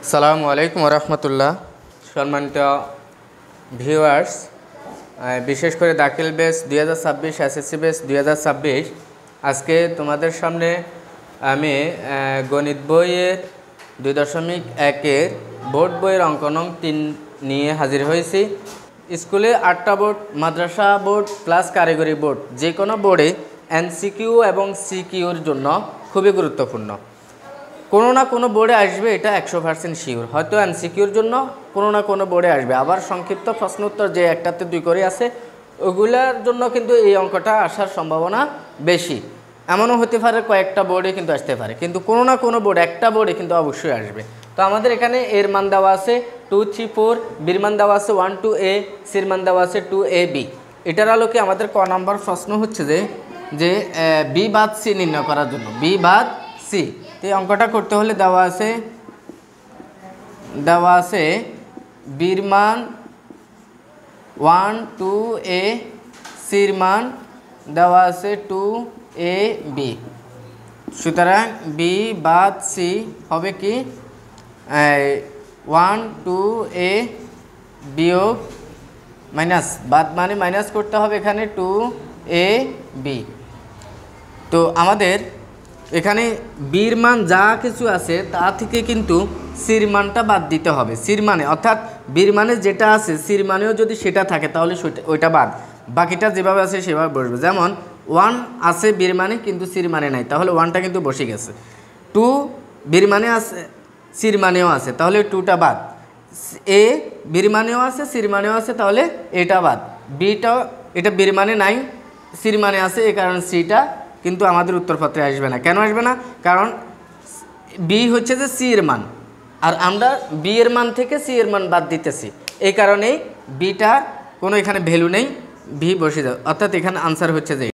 আসসালামু আলাইকুম রহমতুল্লাহ। সম্মানিত ভিউয়ার্স, বিশেষ করে দাখিল বেস 2026 এসএসসি বেস 2026 আজকে তোমাদের সামনে আমি গণিত বইয়ের 2.1-এর বোর্ড বইয়ের অঙ্ক নং 3 নিয়ে হাজির হয়েছি। স্কুলে 8টা বোর্ড, মাদ্রাসা বোর্ড প্লাস কারিগরি বোর্ড, যে কোনো বোর্ডে এমসিকিউ এবং সিকিউর জন্য খুবই গুরুত্বপূর্ণ। কোনো না কোনো বোর্ডে আসবে, এটা 100% শিওর। হয়তো এমসিকিউর জন্য কোনো না কোনো বোর্ডে আসবে, আবার সংক্ষিপ্ত প্রশ্ন উত্তর যে একটাতে 2 করে আছে ওগুলার জন্য কিন্তু এই অঙ্কটা আসার সম্ভাবনা বেশি। এমনও হতে পারে কয়েকটা বোর্ডে কিন্তু আসতে পারে, কিন্তু কোনো না কোনো বোর্ড, একটা বোর্ডে কিন্তু অবশ্যই আসবে। তো আমাদের এখানে এর মান দেওয়া আছে 2, 3, 4, বির মান দেওয়া আছে 1, 2a, সির মান দেওয়া আছে 2ab। এটার আলোকে আমাদের ক নাম্বার প্রশ্ন হচ্ছে যে বি বাদ সি নির্ণয় করার জন্য, বি বাদ সি। এই অঙ্কটা করতে হলে দেওয়া আছে বির মান 1, 2a, সির মান দেওয়া আছে 2ab। সুতরাং বি বাদ সি হবে কি 1, 2a বিয়োগ মাইনাস, বাদ মানে মাইনাস করতে হবে এখানে 2ab। তো আমাদের এখানে বির মান যা কিছু আছে তা থেকে কিন্তু সির মানটা বাদ দিতে হবে। সির মানে অর্থাৎ বির মানে যেটা আছে সির মানেও যদি সেটা থাকে তাহলে ওইটা বাদ, বাকিটা যেভাবে আছে সেভাবে বসবে। যেমন 1 আছে বির মানে কিন্তু সির মানে নাই, তাহলে 1টা কিন্তু বসে গেছে। 2 বির মানে আছে সির মানেও আছে, তাহলে 2টা বাদ। এ বির মানেও আছে সির মানেও আছে, তাহলে এটা বাদ। বিটা এটা বির মানে নাই সির মানে আছে, এই কারণে সিটা কিন্তু আমাদের উত্তরপত্রে আসবে না। কেন আসবে না? কারণ বি হচ্ছে যে সি এর মান, আর আমরা বি এর মান থেকে সি এর মান বাদ দিতেছি, এই কারণেই বিটা কোনো এখানে ভ্যালু নেই, ভি বসে যাবে। অর্থাৎ এখানে আনসার হচ্ছে যে